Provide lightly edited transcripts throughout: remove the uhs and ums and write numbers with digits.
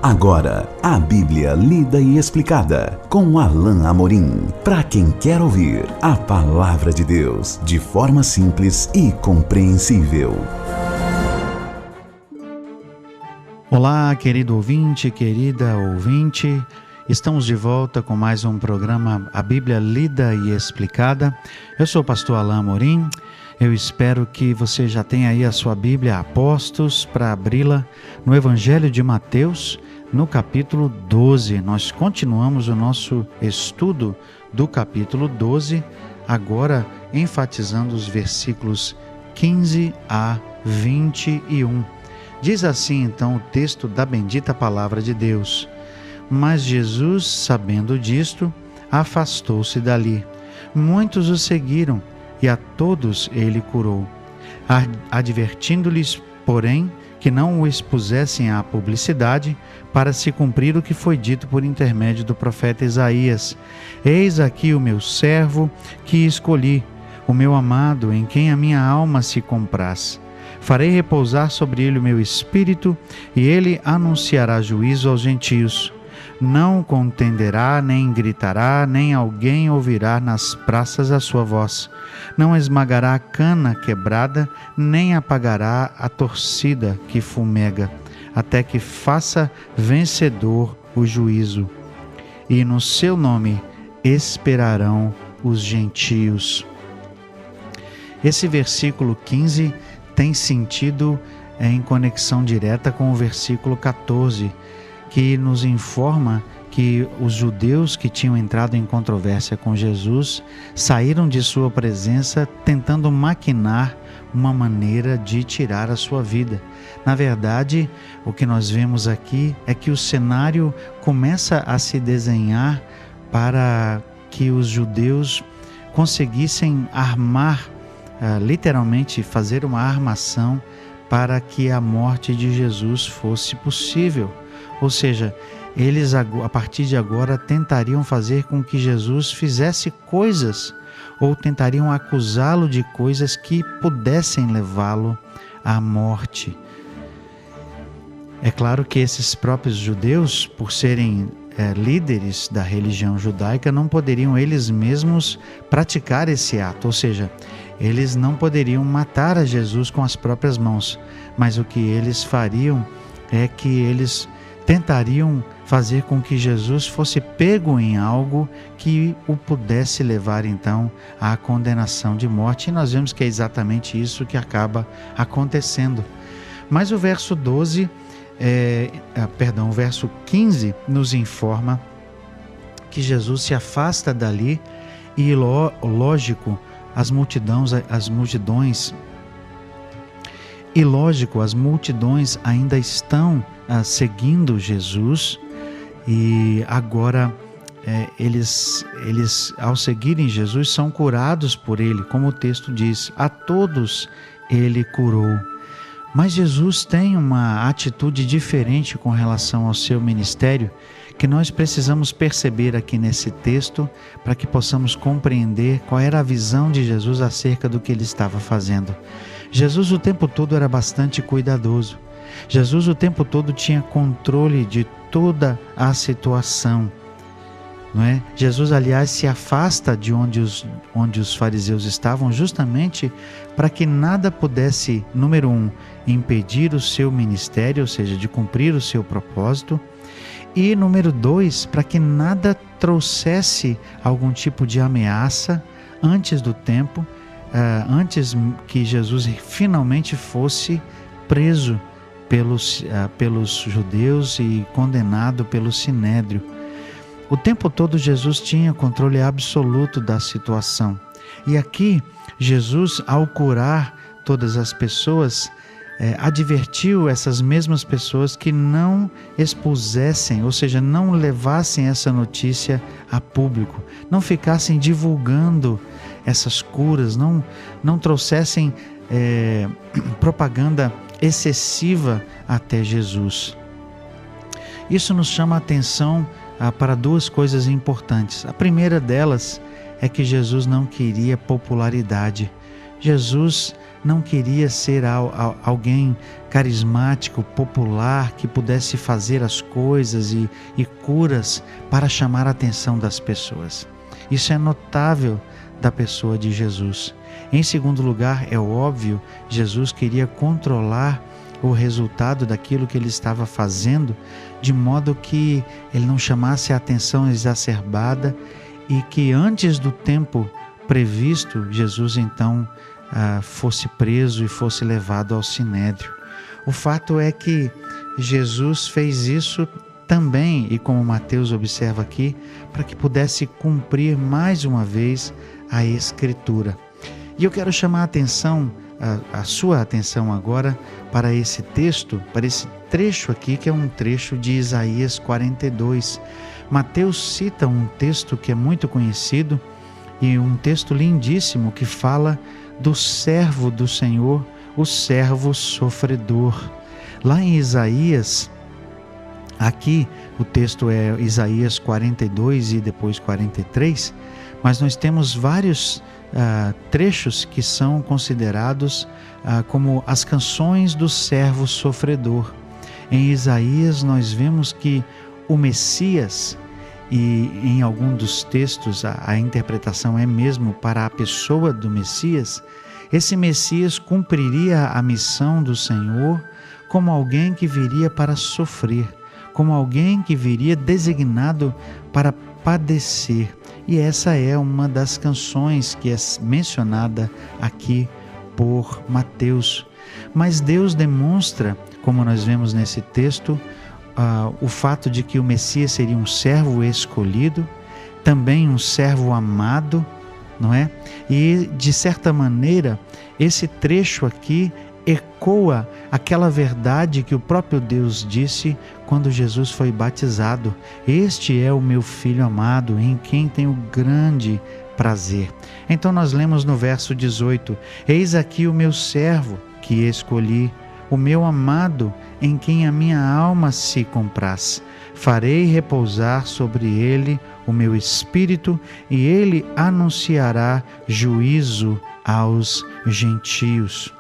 Agora, a Bíblia lida e explicada com Alain Amorim. Para quem quer ouvir a Palavra de Deus de forma simples e compreensível. Olá, querido ouvinte, querida ouvinte. Estamos de volta com mais um programa A Bíblia Lida e Explicada. Eu sou o pastor Alain Amorim. Eu espero que você já tenha aí a sua Bíblia a postos para abri-la no Evangelho de Mateus, no capítulo 12. Nós continuamos o nosso estudo do capítulo 12, agora enfatizando os versículos 15 a 21. Diz assim então o texto da bendita palavra de Deus: Mas Jesus, sabendo disto, afastou-se dali. Muitos o seguiram, e a todos ele curou, advertindo-lhes, porém, que não o expusessem à publicidade, para se cumprir o que foi dito por intermédio do profeta Isaías: Eis aqui o meu servo que escolhi, o meu amado, em quem a minha alma se compraz. Farei repousar sobre ele o meu espírito, e ele anunciará juízo aos gentios. Não contenderá, nem gritará, nem alguém ouvirá nas praças a sua voz. Não esmagará a cana quebrada, nem apagará a torcida que fumega, até que faça vencedor o juízo. E no seu nome esperarão os gentios. Esse versículo 15 tem sentido em conexão direta com o versículo 14, que nos informa que os judeus que tinham entrado em controvérsia com Jesus saíram de sua presença tentando maquinar uma maneira de tirar a sua vida. Na verdade, o que nós vemos aqui é que o cenário começa a se desenhar para que os judeus conseguissem armar, literalmente fazer uma armação para que a morte de Jesus fosse possível. Ou seja, eles a partir de agora tentariam fazer com que Jesus fizesse coisas, ou tentariam acusá-lo de coisas que pudessem levá-lo à morte. É claro que esses próprios judeus, por serem líderes da religião judaica, não poderiam eles mesmos praticar esse ato, ou seja, eles não poderiam matar a Jesus com as próprias mãos, mas o que eles fariam é que eles tentariam fazer com que Jesus fosse pego em algo que o pudesse levar então à condenação de morte, e nós vemos que é exatamente isso que acaba acontecendo. Mas o verso 12, o verso 15 nos informa que Jesus se afasta dali e, lógico, as multidões ainda estão seguindo Jesus, e agora eles ao seguirem Jesus são curados por ele, como o texto diz: a todos ele curou. Mas Jesus tem uma atitude diferente com relação ao seu ministério, que nós precisamos perceber aqui nesse texto, para que possamos compreender qual era a visão de Jesus acerca do que ele estava fazendo. Jesus o tempo todo era bastante cuidadoso. Jesus o tempo todo tinha controle de toda a situação, não é? Jesus, aliás, se afasta de onde os fariseus estavam, justamente para que nada pudesse, número 1, impedir o seu ministério, ou seja, de cumprir o seu propósito, e número 2, para que nada trouxesse algum tipo de ameaça antes do tempo, antes que Jesus finalmente fosse preso pelos judeus e condenado pelo Sinédrio. O tempo todo Jesus tinha controle absoluto da situação. E aqui, Jesus, ao curar todas as pessoas, advertiu essas mesmas pessoas que não expusessem, ou seja, não levassem essa notícia a público, não ficassem divulgando essas curas, não trouxessem propaganda excessiva até Jesus. Isso nos chama a atenção para duas coisas importantes. A primeira delas é que Jesus não queria popularidade. Jesus não queria ser alguém carismático, popular, que pudesse fazer as coisas e curas para chamar a atenção das pessoas. Isso é notável da pessoa de Jesus. Em segundo lugar, é óbvio, Jesus queria controlar o resultado daquilo que ele estava fazendo, de modo que ele não chamasse a atenção exacerbada e que antes do tempo previsto, Jesus então fosse preso e fosse levado ao sinédrio. O fato é que Jesus fez isso também, e como Mateus observa aqui, para que pudesse cumprir mais uma vez a Escritura. E eu quero chamar a sua atenção agora para esse texto, para esse trecho aqui, que é um trecho de Isaías 42. Mateus cita um texto que é muito conhecido e um texto lindíssimo que fala do servo do Senhor, o servo sofredor. Lá em Isaías, aqui o texto é Isaías 42 e depois 43, mas nós temos vários trechos que são considerados como as canções do servo sofredor. Em Isaías nós vemos que o Messias, e em algum dos textos a interpretação é mesmo para a pessoa do Messias, esse Messias cumpriria a missão do Senhor como alguém que viria para sofrer, como alguém que viria designado para padecer. E essa é uma das canções que é mencionada aqui por Mateus. Mas Deus demonstra, como nós vemos nesse texto, o fato de que o Messias seria um servo escolhido, também um servo amado, não é? E, de certa maneira, esse trecho aqui ecoa aquela verdade que o próprio Deus disse quando Jesus foi batizado: "Este é o meu Filho amado, em quem tenho grande prazer". Então nós lemos no verso 18: "Eis aqui o meu servo que escolhi, o meu amado, em quem a minha alma se compraz. Farei repousar sobre ele o meu espírito, e ele anunciará juízo aos gentios".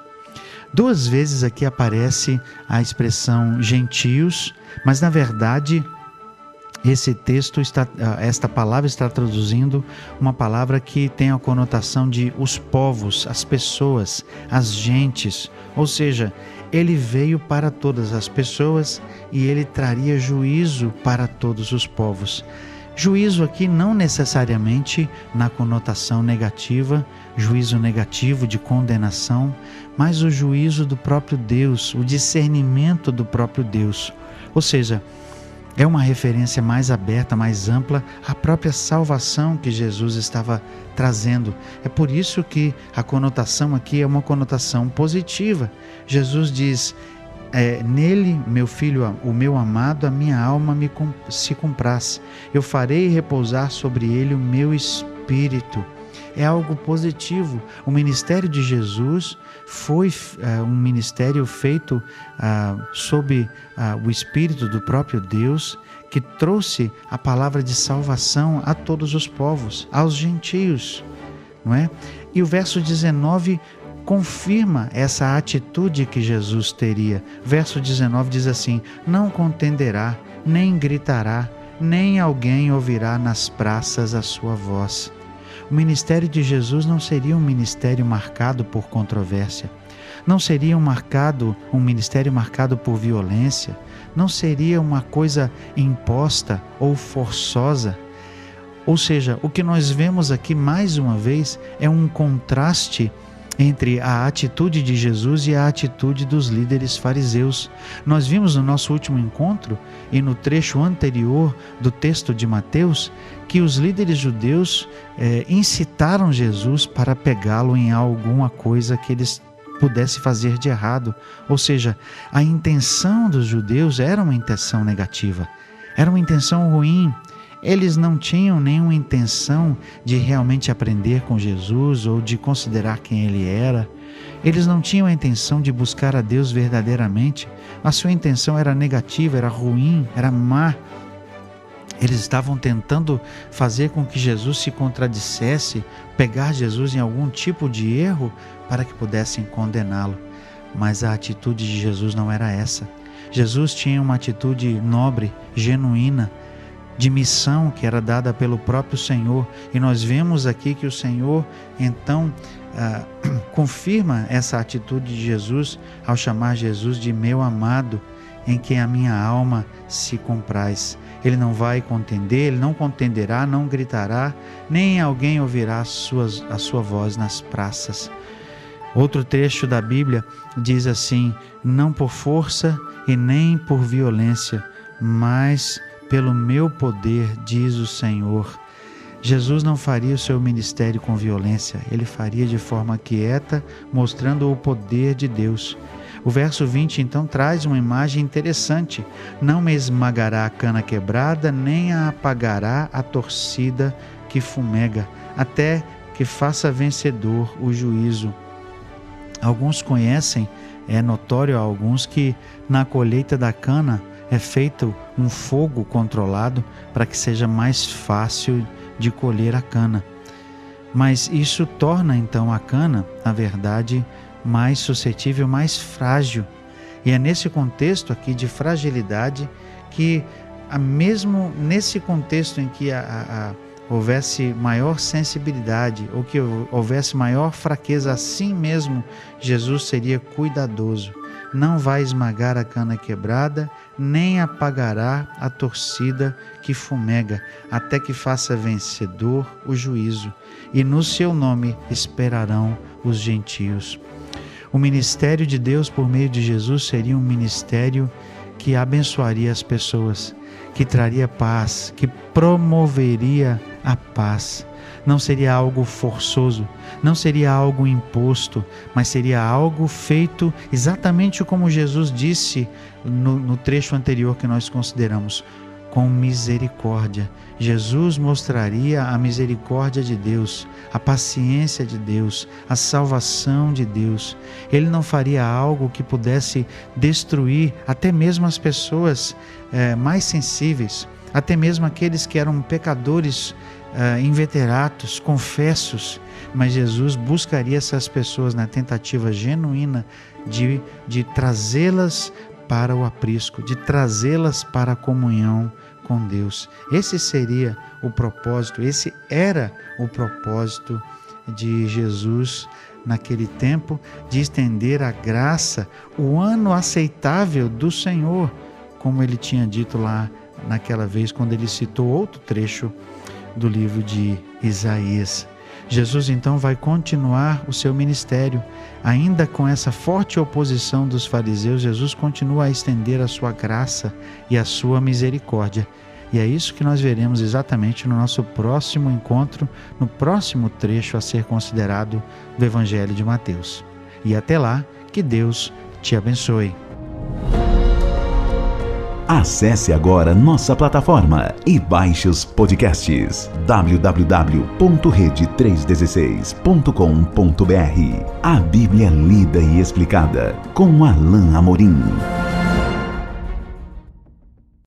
Duas vezes aqui aparece a expressão gentios, mas na verdade esta palavra está traduzindo uma palavra que tem a conotação de os povos, as pessoas, as gentes. Ou seja, ele veio para todas as pessoas e ele traria juízo para todos os povos. Juízo aqui não necessariamente na conotação negativa, juízo negativo de condenação, mas o juízo do próprio Deus, o discernimento do próprio Deus. Ou seja, é uma referência mais aberta, mais ampla à própria salvação que Jesus estava trazendo. É por isso que a conotação aqui é uma conotação positiva. Jesus diz: nele, meu filho, o meu amado, a minha alma se compraz. Eu farei repousar sobre ele o meu espírito. É algo positivo. O ministério de Jesus foi um ministério feito sob o Espírito do próprio Deus, que trouxe a palavra de salvação a todos os povos, aos gentios, não é? E o verso 19 confirma essa atitude que Jesus teria. Verso 19 diz assim: "Não contenderá, nem gritará, nem alguém ouvirá nas praças a sua voz". O ministério de Jesus não seria um ministério marcado por controvérsia, não seria um ministério marcado por violência, não seria uma coisa imposta ou forçosa. Ou seja, o que nós vemos aqui mais uma vez é um contraste entre a atitude de Jesus e a atitude dos líderes fariseus. Nós vimos no nosso último encontro e no trecho anterior do texto de Mateus que os líderes judeus incitaram Jesus para pegá-lo em alguma coisa que eles pudessem fazer de errado. Ou seja, a intenção dos judeus era uma intenção negativa, era uma intenção ruim. Eles não tinham nenhuma intenção de realmente aprender com Jesus ou de considerar quem ele era. Eles não tinham a intenção de buscar a Deus verdadeiramente. A sua intenção era negativa, era ruim, era má. Eles estavam tentando fazer com que Jesus se contradissesse, pegar Jesus em algum tipo de erro para que pudessem condená-lo. Mas a atitude de Jesus não era essa. Jesus tinha uma atitude nobre, genuína, de missão que era dada pelo próprio Senhor. E nós vemos aqui que o Senhor, então, confirma essa atitude de Jesus ao chamar Jesus de meu amado, em quem a minha alma se compraz. Ele não vai contender, ele não contenderá, não gritará, nem alguém ouvirá a sua voz nas praças. Outro trecho da Bíblia diz assim: não por força e nem por violência, mas pelo meu poder, diz o Senhor. Jesus não faria o seu ministério com violência, ele faria de forma quieta, mostrando o poder de Deus. O verso 20 então traz uma imagem interessante: não me esmagará a cana quebrada, nem a apagará a torcida que fumega, até que faça vencedor o juízo. Alguns conhecem, é notório a alguns, que na colheita da cana é feito um fogo controlado para que seja mais fácil de colher a cana. Mas isso torna então a cana, na verdade, mais suscetível, mais frágil. E é nesse contexto aqui de fragilidade que, mesmo nesse contexto em que houvesse maior sensibilidade ou que houvesse maior fraqueza, assim mesmo Jesus seria cuidadoso. Não vai esmagar a cana quebrada, nem apagará a torcida que fumega, até que faça vencedor o juízo, e no seu nome esperarão os gentios. O ministério de Deus por meio de Jesus seria um ministério que abençoaria as pessoas, que traria paz, que promoveria a paz. Não seria algo forçoso, não seria algo imposto, mas seria algo feito exatamente como Jesus disse no trecho anterior que nós consideramos, com misericórdia. Jesus mostraria a misericórdia de Deus, a paciência de Deus, a salvação de Deus. Ele não faria algo que pudesse destruir até mesmo as pessoas mais sensíveis, até mesmo aqueles que eram pecadores inveterados, confessos, mas Jesus buscaria essas pessoas na tentativa genuína de trazê-las para o aprisco, de trazê-las para a comunhão com Deus. Esse seria o propósito, esse era o propósito de Jesus naquele tempo, de estender a graça, o ano aceitável do Senhor, como ele tinha dito lá naquela vez, quando ele citou outro trecho do livro de Isaías. Jesus então vai continuar o seu ministério, ainda com essa forte oposição dos fariseus. Jesus continua a estender a sua graça e a sua misericórdia. E é isso que nós veremos exatamente no nosso próximo encontro, no próximo trecho a ser considerado do Evangelho de Mateus. E até lá, que Deus te abençoe. Acesse agora nossa plataforma e baixe os podcasts www.rede316.com.br. A Bíblia lida e explicada com Alain Amorim.